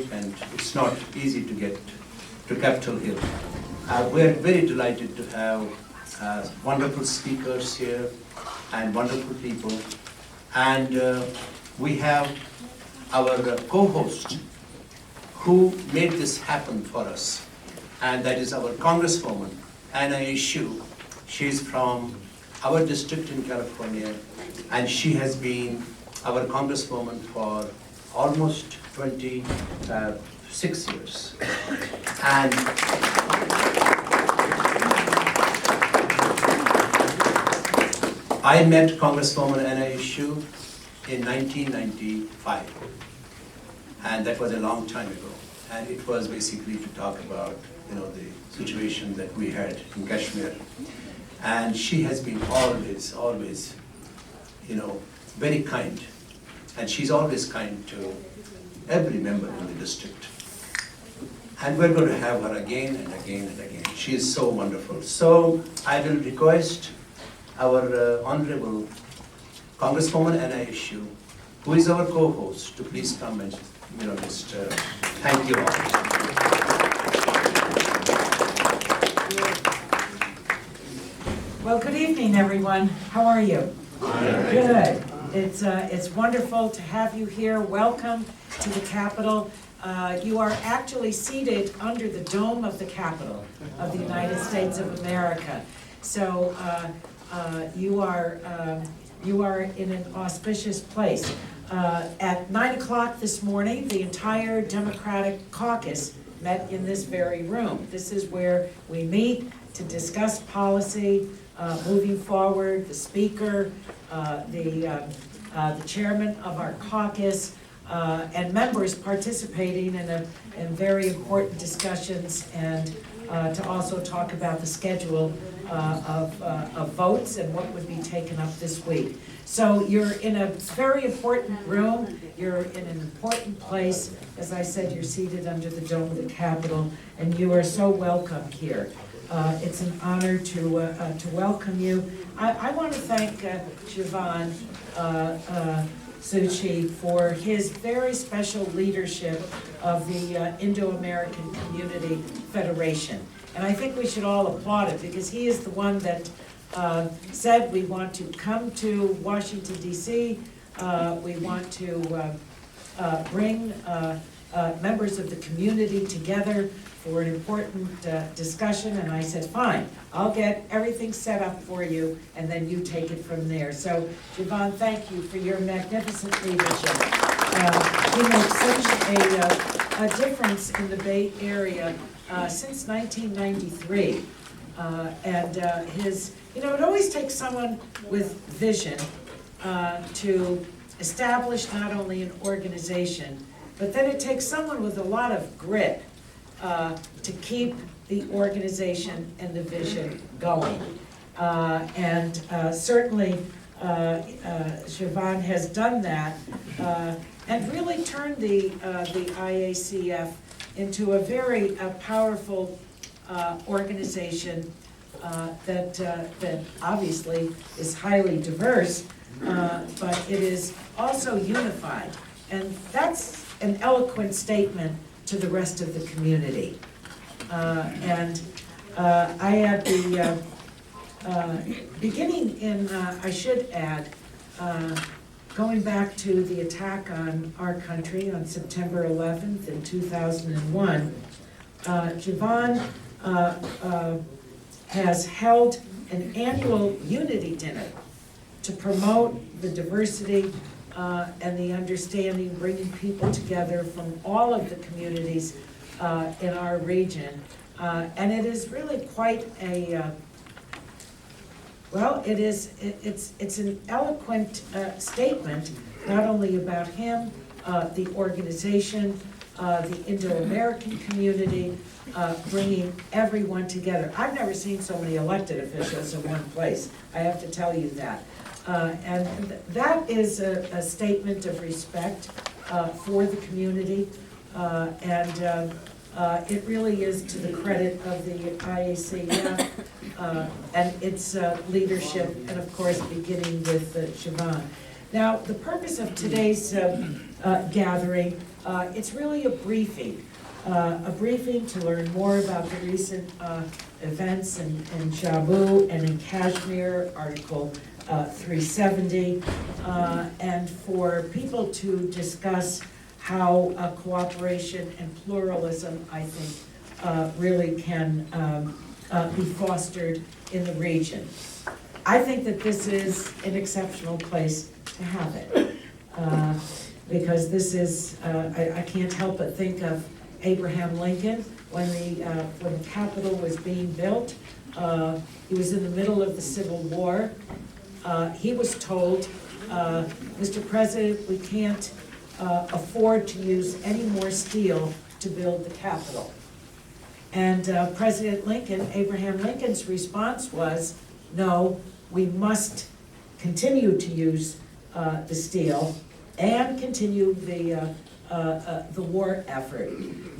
traffic, and it's not easy to get to Capitol Hill. We're very delighted to have wonderful speakers here and wonderful people. And we have our co-host who made this happen for us, and that is our Congresswoman, Eshoo. She's from our district in California, and she has been our Congresswoman for almost 26 years. And I met Congresswoman Eshoo in 1995, and that was a long time ago. And it was basically to talk about, the situation that we had in Kashmir. And she has been always, very kind. And she's always kind to every member in the district. And we're going to have her again and again and again. She is so wonderful. So I will request our Honorable Congresswoman Eshoo, who is our co-host, to please come and just thank you all. Well, good evening, everyone. How are you? Good. It's wonderful to have you here. Welcome to the Capitol. You are actually seated under the dome of the Capitol of the United States of America. So you are in an auspicious place. At 9 o'clock this morning, the entire Democratic caucus met in this very room. This is where we meet to discuss policy moving forward. The Speaker, the Chairman of our caucus, and members participating in very important discussions, and to also talk about the schedule of votes and what would be taken up this week. So you're in a very important room, you're in an important place. As I said, you're seated under the dome of the Capitol, and you are so welcome here. It's an honor to welcome you. I want to thank Jeevan Zutshi for his very special leadership of the Indo-American Community Federation. And I think we should all applaud it, because he is the one that said we want to come to Washington, D.C. We want to bring members of the community together for an important discussion, and I said, fine, I'll get everything set up for you, and then you take it from there. So, Jeevan, thank you for your magnificent leadership. He makes such a difference in the Bay Area since 1993. And it always takes someone with vision to establish not only an organization, but then it takes someone with a lot of grit to keep the organization and the vision going. And certainly Jeevan has done that and really turned the IACF into a very powerful organization that obviously is highly diverse, but it is also unified. And that's an eloquent statement to the rest of the community. And I had the beginning in, I should add, going back to the attack on our country on September 11th in 2001, Jeevan has held an annual unity dinner to promote the diversity and the understanding, bringing people together from all of the communities in our region. And it is really quite a, it's an eloquent statement, not only about him, the organization, the Indo-American community, bringing everyone together. I've never seen so many elected officials in one place, I have to tell you that. And that is a statement of respect for the community, and it really is to the credit of the IACF and its leadership, and of course beginning with Jeevan. Now, the purpose of today's gathering It's really a briefing to learn more about the recent events in Jammu and in Kashmir, Article 370, and for people to discuss how cooperation and pluralism, I think, really can be fostered in the region. I think that this is an exceptional place to have it, because this is, I can't help but think of Abraham Lincoln when the Capitol was being built. He was in the middle of the Civil War. He was told, Mr. President, we can't afford to use any more steel to build the Capitol. And President Lincoln, Abraham Lincoln's response was, no, we must continue to use the steel and continue the war effort.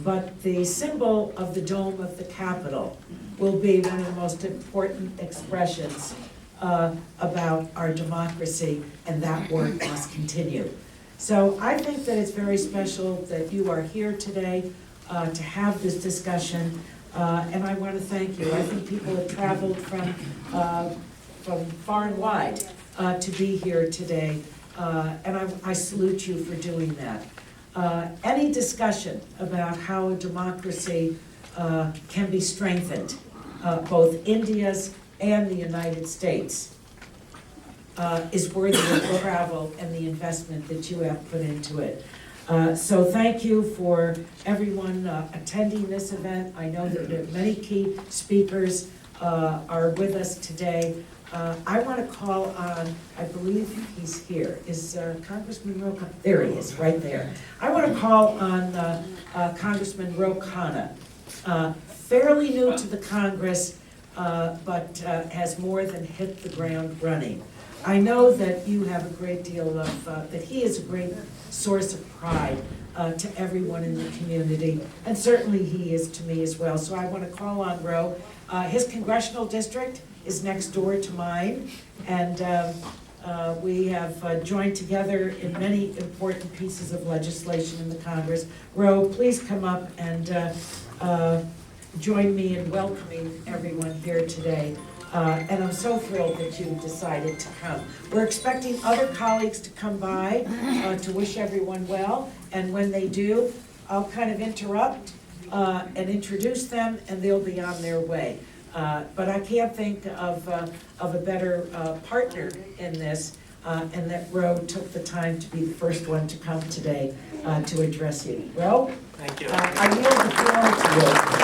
But the symbol of the dome of the Capitol will be one of the most important expressions about our democracy, and that work must continue. So I think that it's very special that you are here today to have this discussion, and I want to thank you. I think people have traveled from far and wide to be here today, and I salute you for doing that. Any discussion about how a democracy can be strengthened, both India's and the United States, is worthy of the travel and the investment that you have put into it. So thank you for everyone attending this event. I know that many key speakers are with us today. I want to call on, I believe he's here, is Congressman Ro Khanna? There he is, right there. I want to call on Congressman Ro Khanna, fairly new to the Congress, but has more than hit the ground running. I know that you have a great deal of, that he is a great source of pride to everyone in the community, and certainly he is to me as well. So I want to call on Ro. His congressional district is next door to mine, and we have joined together in many important pieces of legislation in the Congress. Ro, please come up and join me in welcoming everyone here today. And I'm so thrilled that you decided to come. We're expecting other colleagues to come by to wish everyone well, and when they do, I'll kind of interrupt and introduce them, and they'll be on their way. But I can't think of a better partner in this, and that Ro took the time to be the first one to come today to address you. Ro? Thank you. I yield the floor to you.